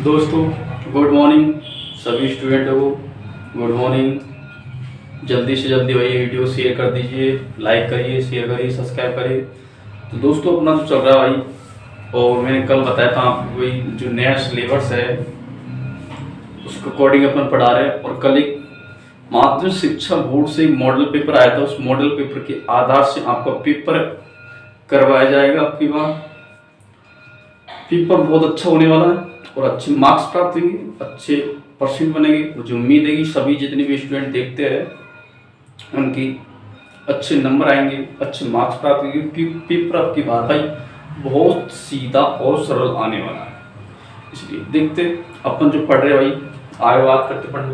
दोस्तों good morning. सभी स्टूडेंटों को गुड मॉर्निंग। जल्दी से जल्दी भाई वीडियो शेयर कर दीजिए, लाइक करिए, शेयर करिए, सब्सक्राइब करिए। तो दोस्तों अपना तो चल रहा है भाई, और मैंने कल बताया था आपको भाई जो नया सिलेबस है उसके अकॉर्डिंग अपन पढ़ा रहे हैं। और कल एक माध्यमिक शिक्षा बोर्ड से एक मॉडल पेपर आया था, उस मॉडल पेपर के आधार से आपका पेपर करवाया जाएगा। आपकी बात पेपर बहुत अच्छा होने वाला है और अच्छे मार्क्स प्राप्त होंगे, अच्छे परसेंट बनेंगे। मुझे उम्मीद है कि सभी जितने भी स्टूडेंट देखते हैं उनकी अच्छे नंबर आएंगे, अच्छे मार्क्स प्राप्त होंगे, क्योंकि पेपर आपकी बात भाई बहुत सीधा और सरल आने वाला है। इसलिए देखते अपन जो पढ़ रहे भाई आगे बात करते पढ़ने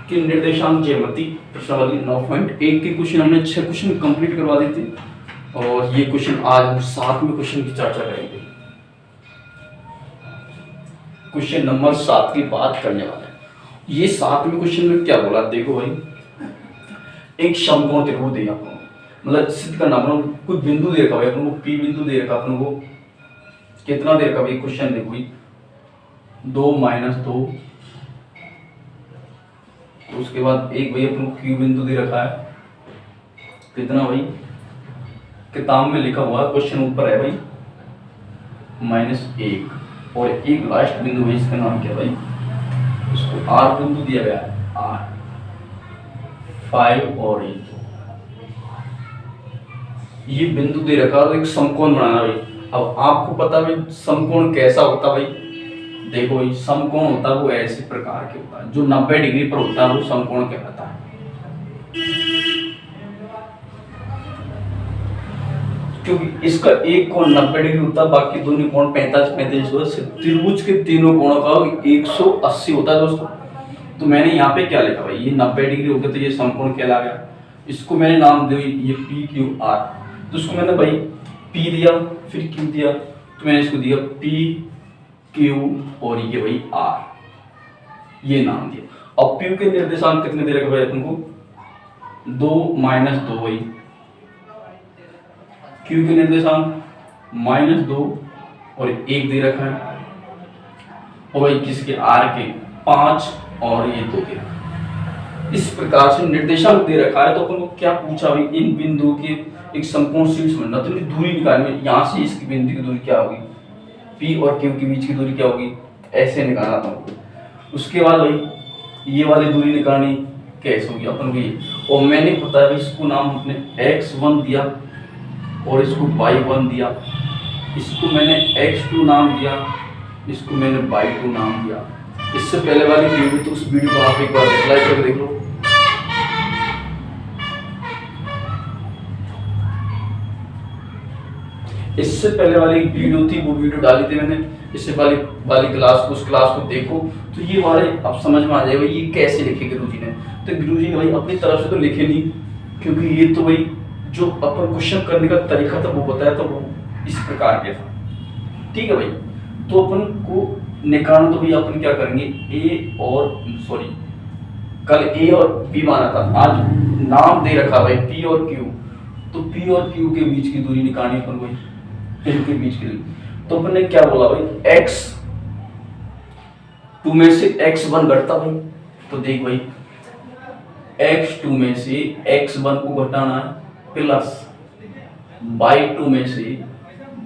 कि निर्देशांक ज्यामिति प्रश्नावली 9.1 के क्वेश्चन हमने 6 क्वेश्चन कंप्लीट करवा दिए थे, और ये क्वेश्चन आज हम 7वें क्वेश्चन की चर्चा करेंगे। क्वेश्चन नंबर 7 की बात करने वाले हैं। ये 7वें क्वेश्चन में क्या बोला देखो भाई, एक समकोण त्रिभुज दिया आपको, मतलब सिद्ध करना अपन को, कोई बिंदु दे रखा भाई अपन को, पी बिंदु दे रखा अपन को, कितना दे रखा भाई क्वेश्चन देखो भाई 2 - 2, तो उसके बाद एक भाई अपन को क्यू बिंदु दे रखा है, कितना भाई किताब में लिखा हुआ क्वेश्चन ऊपर है भाई -1, और एक लास्ट बिंदु है, इसका नाम क्या भाई, इसको आर बिंदु दिया गया है, आर 5 और 8 ये बिंदु दे रखा है। तो एक समकोण बनाना भाई। अब आपको पता भाई समकोण कैसा होता भाई, देखो भाई समकोण होता है वो ऐसे प्रकार के होता है, जो 90 डिग्री पर होता है वो समकोण कहलाता है। क्योंकि इसका एक कोण 90 डिग्री होता है, बाकी दोनों कोण 45 होता है। त्रिभुज के तीनों कोणों का 180 होता है दोस्तों। तो मैंने यहाँ पे क्या लिखा भाई, ये 90 डिग्री हो गया तो ये समकोण कहला गया। इसको मैंने नाम दिया ये पी क्यू आर, तो इसको मैंने भाई पी दिया फिर क्यू दिया, तो मैंने इसको दिया पी क्यू और ये भाई आर, ये नाम दिया। अब पी के निर्देशांक कितने दे रखे भाई अपन को, 2 - 2 भाई, क्यू के निर्देशांक -2 और 1 दे रखा है, और भाई किसके आर के 5 और ये 2 दे रखा है। इस प्रकार से निर्देशांक दे रखा है। तो अपन को क्या पूछा भाई, इन बिंदुओं की एक समकोण शीर्ष बनना, तो दूरी निकालनी है। यहाँ से इसकी बिंदु की दूरी क्या होगी, पी और क्यू के बीच की दूरी क्या होगी, ऐसे निकालना था। उसके बाद भाई ये वाली दूरी निकालनी कैसे होगी अपन को ये, और मैंने बताया भाई इसको नाम अपने x1 दिया और इसको y1 दिया, इसको मैंने x2 नाम दिया, इसको मैंने y2 नाम दिया। इससे पहले वाली वीडियो तो उस वीडियो को आप एक बार रिप्लाई करके देख लो। इससे पहले वाली वीडियो थी, वो वीडियो डाली थी मैंने, इससे वाली क्लास को, उस क्लास को देखो तो ये वाले अब समझ में आ जाएगा ये कैसे लिखे गुरुजी ने। तो गुरुजी ने भाई अपनी तरफ से तो लिखे नहीं, क्योंकि ये तो भाई जो अपन क्वेश्चन करने का तरीका था वो बताया था, वो इस प्रकार के था। ठीक है भाई, तो अपन को निकालना तो भाई अपन क्या करेंगे, कल ए और बी माना था, आज नाम दे रखा भाई पी और क्यू, तो पी और क्यू के बीच की दूरी निकालनी अपन को, इनके बीच की दूरी। तो अपन ने क्या बोला भाई, x2 में से x1 घटता भाई, तो देख भाई x2 में से x1 को घटाना है, प्लस y2 में से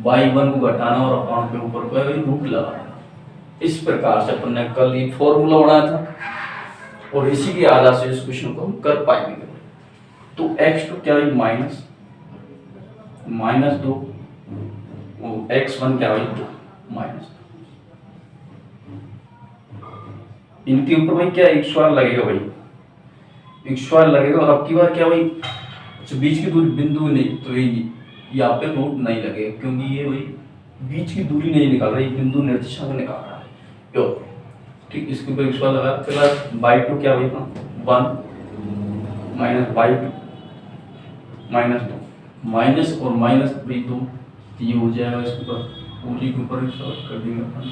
y1 को घटाना और अपॉन के ऊपर को रूट लगाना। इस प्रकार से अपन ने कल ये फॉर्मूला बनाया था, और इसी के आधार से इस क्वेश्चन को हम कर पाएंगे। तो x2 क्या है, -2, x1 क्या है, -2। इनके ऊपर भाई क्या एक स्क्वायर लगेगा भाई, एक स्क्वायर लगेगा, और अब की बार क्या भाई बीच की दूरी बिंदु नहीं, तो यहाँ पे रूट नहीं लगेगा, क्योंकि ये भाई बीच की दूरी नहीं निकाल रहा है, बिंदु निर्देशांक निकाल रहा है। ठीक, इसके ऊपर स्क्वायर लगा, प्लस y2 क्या भाई 1 - y2 -2 माइनस और माइनस भाई 2, ये हो जाएगा इसके ऊपर, पूरी के ऊपर कर देंगे अपन।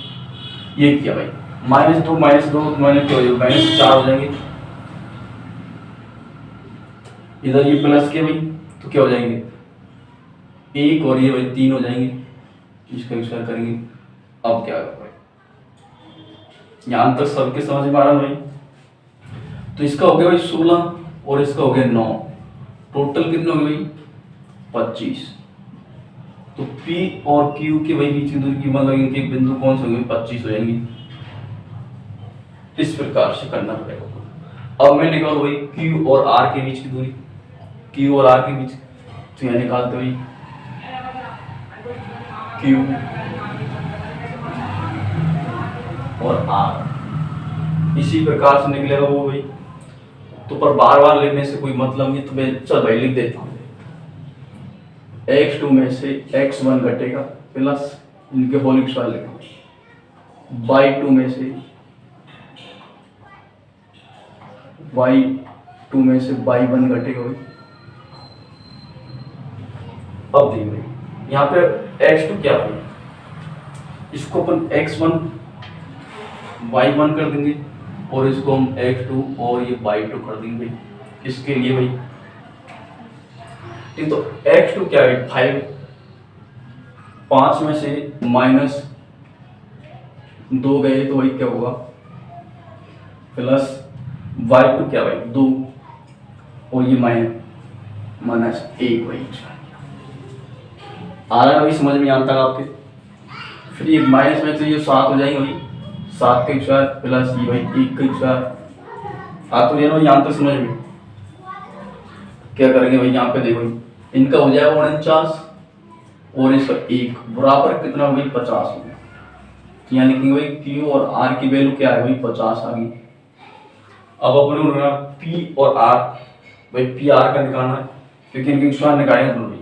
ये किया भाई -2 - 2 -4 हो जाएंगे, इधर ये प्लस के भाई तो क्या हो जाएंगे 1, और ये भाई 3 हो जाएंगे, इसका स्क्वायर करेंगे। अब क्या होगा, यहां तक सबके समझ में आ रहा है भाई। तो इसका हो गया भाई 16 और इसका हो गया 9, टोटल कितने हो गए भाई 25। तो P और Q के भाई बीच की दूरी की मतलब इनके बिंदु कौन से होंगे 25 हो जाएंगे। इस प्रकार से करना पड़ेगा। अब मैं निकाल भाई Q और R के बीच की दूरी, Q और R के बीच, तो यहाँ निकालते भाई Q और R, इसी प्रकार से निकलेगा वो भाई। तो पर बार बार लिखने से कोई मतलब नहीं, तो मैं चल भाई लिख देता हूँ। x2 में से x1 घटेगा प्लस इनके होल स्क्वायर लिखा, y2 में से y1 घटेगा भाई। अब देखिए यहाँ पे x2 क्या है, इसको अपन x1 y1 कर देंगे और इसको हम x2 और ये y2 कर देंगे इसके लिए भाई। ठीक, तो x2 क्या है 5, 5 में से माइनस 2 गए तो वही क्या होगा प्लस y2 क्या भाई 2 और ये माइनस 1 वही आ रहा है भाई, समझ में आता है आपके। फिर ये माइनस में तो ये 7 हो जाएंगे भाई, 7 के स्क्वायर प्लस ये भाई 1 के स्क्वायर। तो ये यहाँ तक समझ में क्या करेंगे भाई, यहाँ पे देखो इनका हो जाएगा 49 और इसका 1 बराबर कितना हो गई 50 हो गया। तो यहाँ लिखेंगे भाई Q और R की वैल्यू क्या है भाई 50 आ गई। अब अपने P और R भाई P R का निकालना है क्योंकि इनके स्क्वायर निकालेंगे दोनों भाई,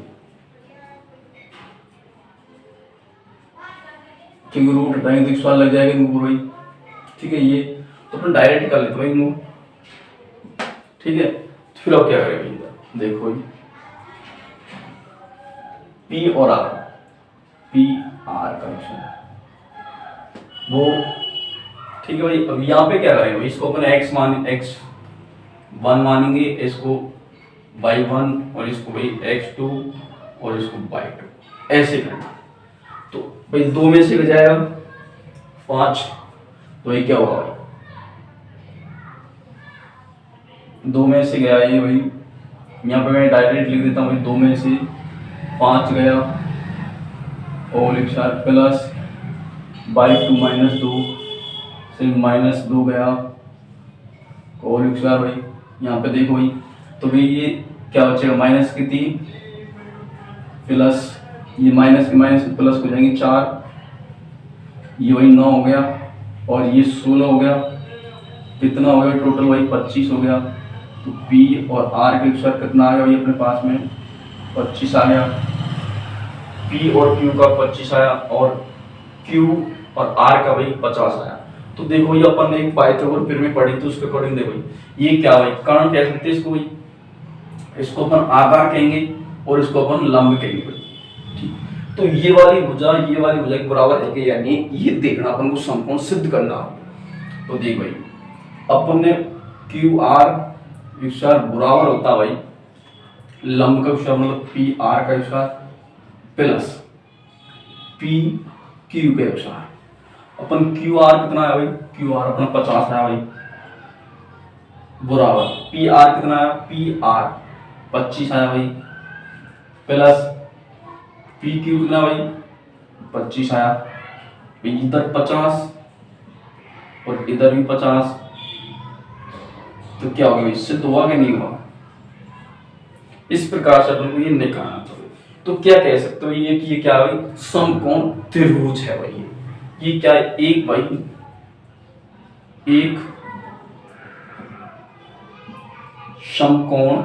क्योंकि रूट हटाएंगे तो स्क्वायर लग जाएगा इनको भाई। ठीक है, ये तो अपन डायरेक्ट कर लेते भाई इनको। ठीक है, तो फिर अब क्या करेंगे भाई, देखो P और R, P R का वो ठीक है भाई। अब यहाँ पे क्या करेंगे, इसको अपन x1 मानेंगे, इसको y1 और इसको भाई x2 और इसको y2 ऐसे करना। तो भाई 2 में से जाएगा 5, तो ये क्या होगा भाई 2 में से गया ये भाई, यहाँ पे मैं डायरेक्ट लिख देता हूँ भाई 2 में से 5 गया और प्लस y2 माइनस 2 से माइनस 2 गया और भाई यहाँ पे देखो भाई, तो भाई ये क्या बचेगा माइनस की 3 प्लस ये माइनस के प्लस हो जाएंगे 4, ये वही 9 हो गया और ये 16 हो गया, कितना हो गया टोटल वही 25 हो गया। तो P और R के स्क्वायर कितना आ गया भाई अपने पास में 25 आ गया, P और Q का 25 आया और Q और R का भाई 50 आया। तो देखो ये अपन ने एक पाइथागोरस फिर में पढ़ी तो उसके अकॉर्डिंग देखो ये क्या भाई कर्ण कह सकते हैं इसको भाई, इसको अपन आधार कहेंगे और इसको अपन लंब कहेंगे भाई। ठीक, तो ये वाली भुजा के बराबर है कि यानी ये देखना अपन को समकोण सिद्ध करना। तो देख भाई अपन ने क्यू आर विस्तार बराबर होता भाई लंब का विस्तार मतलब पी आर का विस्तार प्लस पी क्यू का विस्तार। अपन क्यू आर कितना है भाई, क्यू आर अपना 50 है भाई बराबर पी आर कितना है, पी आर 25 आया भाई प्लस पी क्यू कितना भाई 25 आया, इधर 50 और इधर भी 50, तो क्या होगा भाई सिद्ध हुआ कि नहीं हुआ। इस प्रकार से अपन को ये निकालना चाहिए। तो क्या कह सकते हो ये कि ये क्या भाई समकोण त्रिभुज है भाई, ये क्या है एक भाई एक समकोण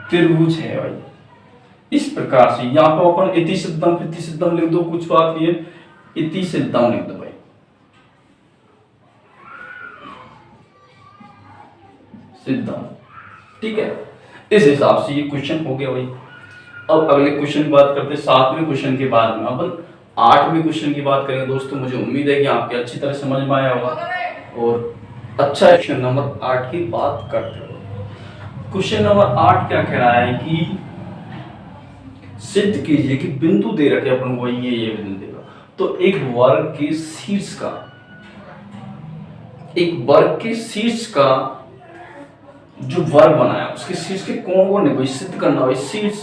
त्रिभुज है भाई। इस प्रकार से यहाँ पर अपन इति सिद्धम लिख दो, कुछ बात ये इति सिद्धम लिख दो भाई, सिद्धम। ठीक है, इस हिसाब से ये क्वेश्चन हो गया भाई। अब अगले क्वेश्चन की बात करते हैं, 7वें क्वेश्चन के बाद में अपन 8वें क्वेश्चन की बात करेंगे। दोस्तों मुझे उम्मीद है कि आपके अच्छी तरह समझ में आया होगा और अच्छा क्वेश्चन नंबर 8 की बात करते हो। क्वेश्चन नंबर 8 क्या कह रहा है कि सिद्ध कीजिए कि बिंदु दे रखे अपन को ये बिंदु देगा। तो एक वर्ग के शीर्ष का जो वर्ग बनाया उसके शीर्ष के कोण को नहीं सिद्ध करना है। शीर्ष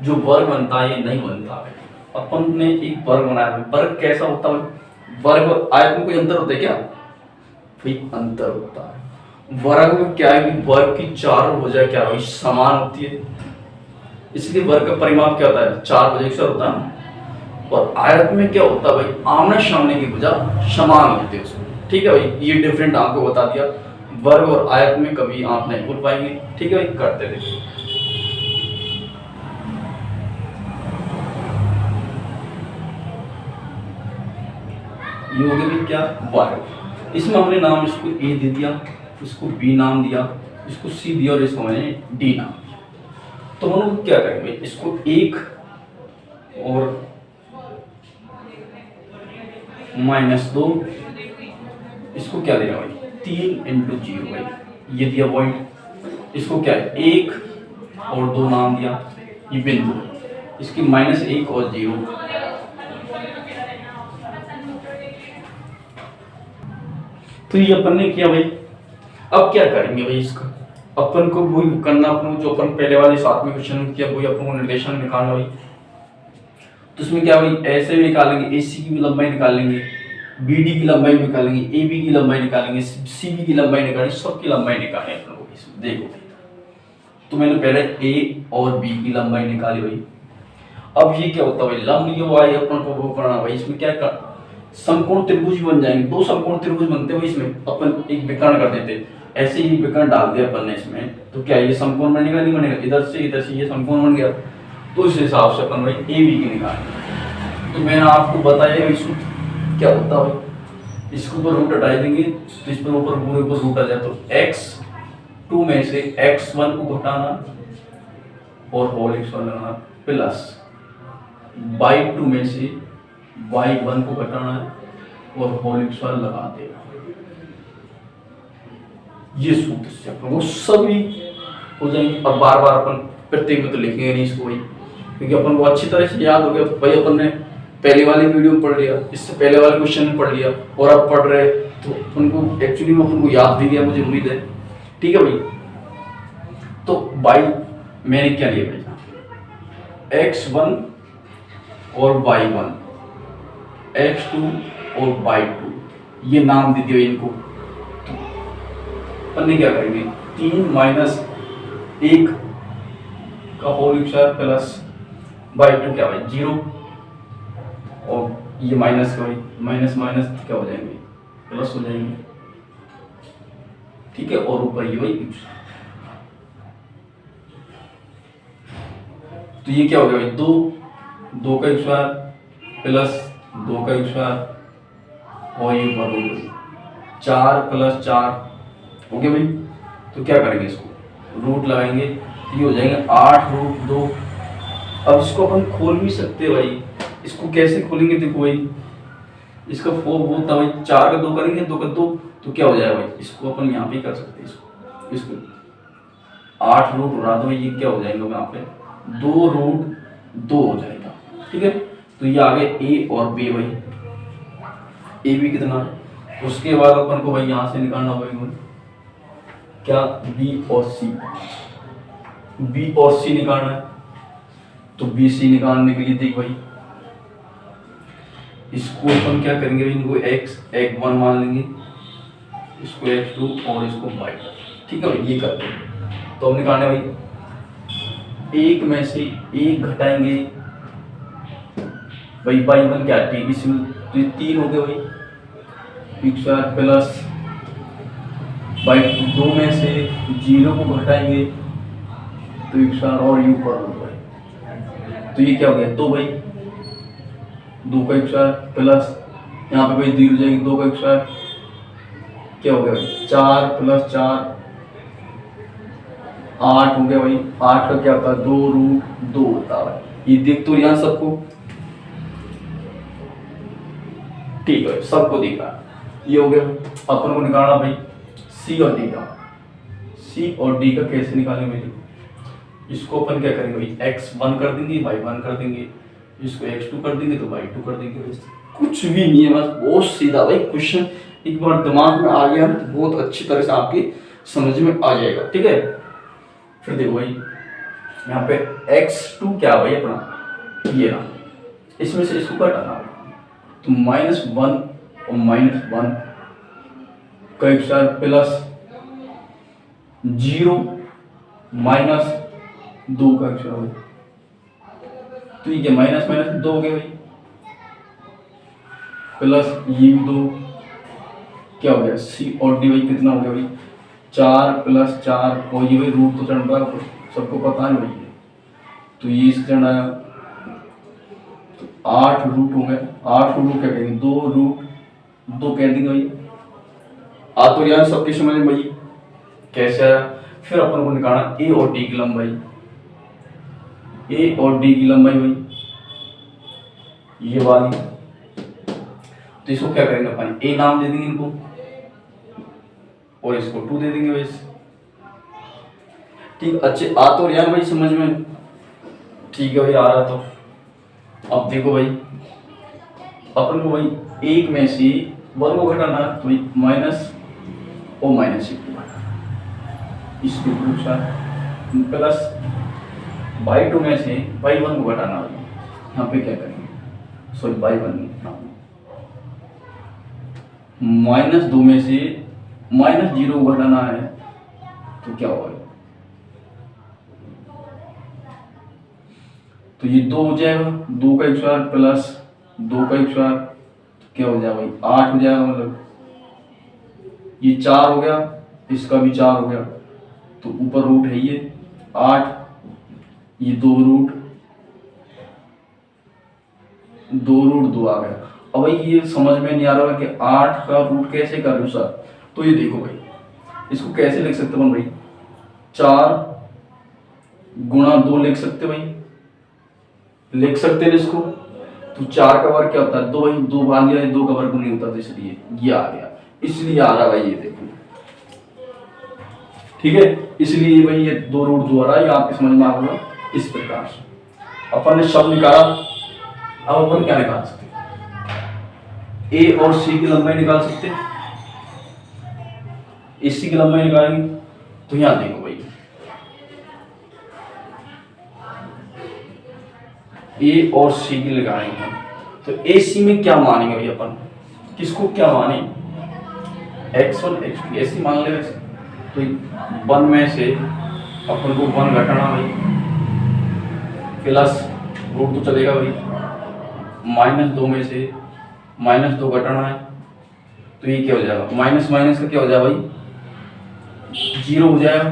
जो वर्ग बनता है ये नहीं बनता है। अपन ने एक वर्ग बनाया, वर्ग कैसा होता है? वर्ग और आयत में कोई अंतर होता है क्या? भाई अंतर होता है। वर्ग में क्या है कि वर्ग की चारों भुजाएं क्या है? समान होती है, इसलिए वर्ग का परिमाप क्या होता है? 4 भुजा अक्षर होता है। और आयत में क्या होता है भाई? आमने सामने की भुजा समान होती है उसमें। ठीक है भाई, ये डिफरेंट आपको बता दिया। वर्ग और आयत में कभी आप नहीं भूल पाएंगे। ठीक है भाई, करते देखिए। ये हो गया भाई क्या? वर्ग। इसमें हमने नाम इसको ए दे दिया, इसको बी नाम दिया, इसको सी दिया और इसको मैंने डी नाम दिया। तो हम लोग क्या करेंगे? इसको 1 और -2, इसको क्या देना भाई? 3 × 0 भाई, ये दिया पॉइंट। इसको क्या है? 1 और 2 नाम दिया, ये बिंदु। इसकी -1 और 0। तो ये अपन ने किया भाई। अब क्या करेंगे भाई? इसका अपन को वही करना, अपन जो अपन पहले वाले 7वें क्वेश्चन में किया, वही अपन को रिलेशन निकालना भाई। तो इसमें क्या भाई? ऐसे भी निकालेंगे, AC की भी लंबाई निकालेंगे, BD की लंबाई निकालेंगे, AB की लंबाई निकालेंगे, CB की लंबाई निकालेंगे, सबकी लंबाई निकालेंगे अपन लोग इसमें। देखो तो मैंने पहले A और B की लंबाई निकाली भाई। अब ये क्या होता है भाई? लंब जो है अपन को वो करना भाई। इसमें क्या कर, समकोण त्रिभुज बन जाएंगे। 2 समकोण त्रिभुज बनते हैं भाई। इसमें अपन एक विकर्ण कर देते, ऐसे ही विकर्ण डाल दिया अपन ने इसमें, तो क्या ये समकोण बनेगा? नहीं बनेगा। इधर से ये समकोण बन गया। तो इस हिसाब से अपन भाई AB की निकालेंगे। तो मैंने आपको बताया इसमें क्या होता है भाई? इसके ऊपर रूट हटा देंगे तो इस पर ऊपर पूरे ऊपर रूट आ जाए। तो x2 में से x1 को घटाना और होल x1 लगाना, प्लस y2 में से y1 को घटाना है और होल x1 लगा देना। ये सूत्र से अपन वो सभी हो जाएंगे। और बार बार अपन प्रत्येक में तो लिखेंगे नहीं इसको भाई, क्योंकि अपन को अच्छी तरह से याद हो गया भाई। अपन ने पहले वाली वीडियो में पढ़ लिया, इससे पहले वाले क्वेश्चन में पढ़ लिया, और अब पढ़ रहे तो अपन को एक्चुअली में अपन को याद भी गया, मुझे उम्मीद है। ठीक है भाई। तो बाई मैंने क्या लिया भाई? x1 और y1, x2 और y2, ये नाम दे दिया इनको। अपन ने क्या करेंगे? 3 - 1 का होल स्क्वायर प्लस y2 क्या भाई? 0, और ये माइनस का भाई माइनस क्या हो जाएंगे? प्लस हो जाएंगे। ठीक है, और ऊपर ये भाई। तो ये क्या हो गया भाई? 2 का स्क्वायर प्लस 2 का स्क्वायर और ये ऊपर रूट 4 + 4 हो गया भाई। तो क्या करेंगे? इसको रूट लगाएंगे, ये हो जाएंगे 8√2। अब इसको अपन खोल भी सकते हैं भाई। इसको कैसे खोलेंगे? देखो भाई, इसका वो था भाई 4 का 2 करेंगे, 2 का 2, तो क्या हो जाएगा भाई? इसको अपन यहाँ पे कर सकते हैं। इसको 8√2 उड़ा दो, ये क्या हो जाएगा यहाँ पे? 2√2 हो जाएगा। ठीक है, तो ये आ गए A और B भाई। A B कितना है? उसके बाद अपन को भाई यहाँ से निकालना होगा क्या? B और C। B और C निकालना है, तो BC निकालने के लिए देख भाई, इसको अपन क्या करेंगे? इनको x1 मान लेंगे, इसको x2 और इसको y2। ठीक है भाई, ये करते हैं। तो हम निकालने भाई 1 में से 1 घटाएंगे भाई, y1 क्या है? तो ये 3 हो गए भाई, x2 प्लस y2 2 में से 0 को घटाएंगे तो x2 और u पर हो भाई। तो ये क्या हो गया? तो भाई 2 का स्क्वायर प्लस यहाँ पे भाई 0 हो जाएगी, 2 का स्क्वायर क्या हो गया भाई? 4 + 4 8 हो गया भाई। 8 का क्या होता है? 2√2 होता है। ये देख तो यहाँ सबको ठीक है, सबको दिख रहा है। ये हो गया। अपन को निकालना भाई C और D का। C और D का कैसे निकालेंगे भाई? इसको अपन क्या करेंगे भाई? x1 कर देंगे, y1 कर देंगे, इसको x2 कर देंगे तो y2 कर देंगे। कुछ भी नहीं है, बस बहुत सीधा भाई क्वेश्चन। एक बार दिमाग में आ गया तो बहुत अच्छी तरह से आपकी समझ में आ जाएगा, ठीक है। फिर देखो भाई यहाँ पे x2 क्या भाई अपना ये रहा, इसमें से इसको घटाना तो -1 और -1 का स्क्वायर प्लस 0 -2 का स्क्वायर, तो ये क्या माइनस माइनस 2 हो गए भाई, प्लस ये 2 क्या हो गया सी और डी भाई कितना हो गया भाई 4 + 4 और ये भाई रूट तो चढ़ रहा है सबको पता है भाई, तो ये इसका चढ़ आया तो 8 रूट हो गए, 8 रूट क्या कहेंगे 2 रूट 2 कह देंगे भाई। आ तो यार सबके समझ में भाई कैसे आया। फिर अपन को निकालना ए और डी की लंबाई, ए और डी की लंबाई भाई ये वाली, तो इसको क्या करेंगे अपन ए नाम दे देंगे इनको और इसको 2 दे देंगे वैसे, ठीक। अच्छे आ तो यार भाई समझ में, ठीक है भाई आ रहा तो अब देखो भाई अपन को भाई एक में से 1 को घटाना तो भाई माइनस और माइनस इसको प्लस बाई 2 में से बाई 1 को घटाना, यहाँ पे क्या करेंगे सॉरी बाई 1 -2 में से -0 को घटाना है तो क्या होगा तो ये 2 हो जाएगा, 2 का स्क्वायर प्लस 2 का स्क्वायर तो क्या हो जाएगा भाई 8 हो जाएगा, मतलब ये 4 हो गया, इसका भी 4 हो गया, तो ऊपर रूट है ये 8, ये 2 रूट 2 आ गया। अब भाई ये समझ में नहीं आ रहा है कि 8 का रूट कैसे कर लूं सर, तो ये देखो भाई इसको कैसे लिख सकते हैं भाई 4 गुणा 2 लिख सकते भाई, लिख सकते हैं इसको, तो 4 का वर्ग क्या होता है 2 भाई, 2 भाग दिया 2 का वर्ग नहीं होता, तो इसलिए ये आ गया, इसलिए आ रहा भाई ये देखो, ठीक है। इसलिए भाई ये 2 रूट जो आ रहा है ये आपके समझ में आ गया इस प्रकार से। अपन ने शब्द निकाला, अब अपन क्या निकाल सकते हैं ए और सी की लंबाई निकाल सकते हैं, एसी की लंबाई निकालेंगे तो यहां देखो भाई ए और सी की लगाएंगे तो ए सी में क्या मानेंगे भाई अपन, किसको क्या माने x1 x2 ऐसी मान ले, तो 1 में से अपन को 1 घटाना भाई प्लस रूट तो चलेगा भाई, -2 में से -2 घटाना है तो ये क्या हो जाएगा माइनस माइनस का क्या हो जाएगा भाई 0 हो जाएगा,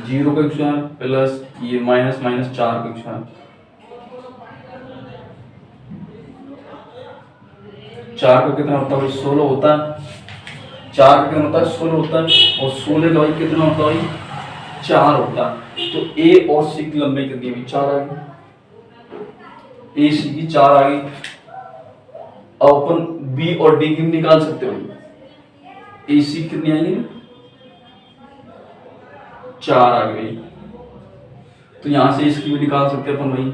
0 का स्क्वायर प्लस ये माइनस माइनस 4 का स्क्वायर, 4 का कितना होता है भाई 16 होता है, 4 का कितना होता है 16 होता है, और 16 का भाई कितना होता है भाई 4 होता है, तो ए और सी की लंबाई कितनी है भाई 4 आ गई, ए सी की 4 आ गई। अब अपन बी और डी की निकाल सकते हो भाई, ए सी कितनी आएगी 4 आ गई, तो यहां से इसकी भी निकाल सकते हैं अपन भाई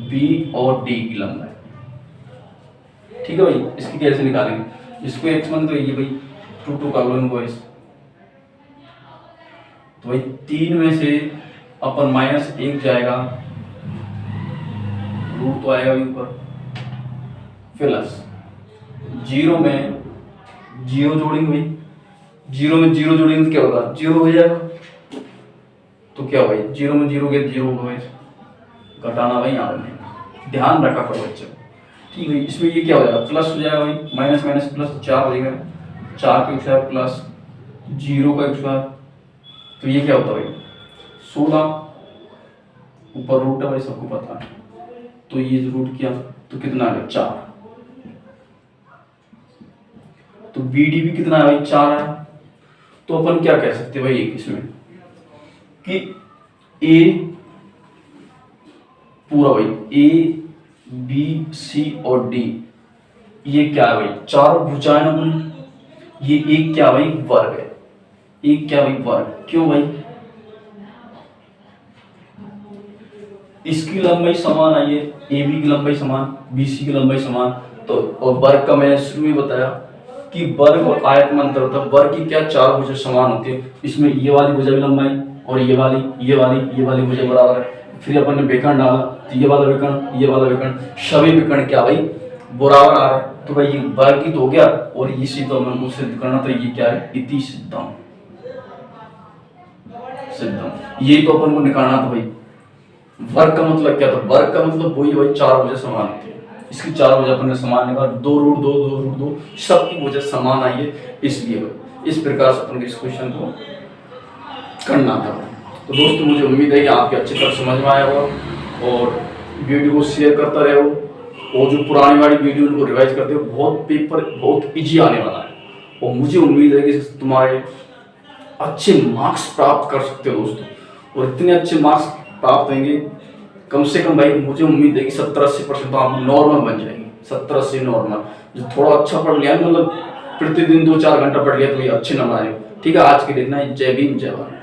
बी और डी की लंबाई, ठीक है भाई। इसकी कैसे निकालेंगे, इसको x1 तो ये भाई 2 कर लो इनको इस, तो भाई 3 में से अपन -1 जाएगा, रूट तो आएगा ऊपर, प्लस 0 में 0 जोड़ेंगे भाई, 0 में 0 जोड़ेंगे तो क्या होगा 0 हो जाएगा, तो क्या भाई 0 में 0 गया 0 होगा, घटाना भाई यहाँ पे ध्यान रखा करो बच्चों, ठीक है। इसमें ये क्या हो जाएगा प्लस हो जाएगा भाई, माइनस माइनस प्लस 4 हो जाएगा, 4 का स्क्वायर प्लस 0 का स्क्वायर, तो ये क्या होता है भाई 16, ऊपर रूट है भाई सबको पता है, तो ये रूट किया तो कितना आ गया 4, तो बी डी भी कितना है भाई 4 है, तो अपन क्या कह सकते हैं भाई इसमें कि ए पूरा भाई ए बी सी और डी ये क्या है भाई चारों भुजाएं ना बनी, ये एक क्या भाई वर्ग है, एक क्या भाई वर्ग, क्यों भाई इसकी लंबाई समान आई है, ए बी की लंबाई समान, बी सी की लंबाई समान। तो और वर्ग का मैंने शुरू में बताया कि वर्ग और आयत में अंतर होता है। वर्ग की क्या चार भुजा समान होती है, इसमें ये वाली भुजा की लंबाई और ये वाली भुजा बराबर है। फिर अपन ने विकर्ण डाला तो ये वाला विकर्ण सभी विकर्ण क्या भाई बराबर आ रहे हैं। तो भाई ये वर्ग की तो हो गया और इसी तो अपन को सिद्ध करना था। ये क्या है, इति सिद्धम, ये तो अपन को निकालना था भाई। वर्ग का मतलब क्या था, वर्ग का मतलब वही भाई चार भुजा समान होती है। इसकी चार भुजा अपन ने समान निकाला, 2√2 सबकी भुजा समान आई है, इसलिए भाई इस प्रकार से अपन को इस क्वेश्चन को करना था। तो दोस्तों मुझे उम्मीद है कि आपके अच्छी तरह समझ में आया होगा और वीडियो को शेयर करता रहे हो। और जो पुरानी वाली वीडियो उनको रिवाइज करते हो, बहुत पेपर बहुत इजी आने वाला है और मुझे उम्मीद है कि तुम्हारे अच्छे मार्क्स प्राप्त कर सकते हो दोस्तों। और इतने अच्छे मार्क्स प्राप्त होंगे कम से कम भाई, मुझे उम्मीद है कि 70-80% तो आप नॉर्मल बन जाएंगे। 70-80 नॉर्मल, जो थोड़ा अच्छा पढ़ लिया मतलब प्रतिदिन 2-4 घंटा पढ़ लिया तो ये अच्छे नंबर आए। ठीक है, आज के लिए इतना ही। जय भीम जय भारत।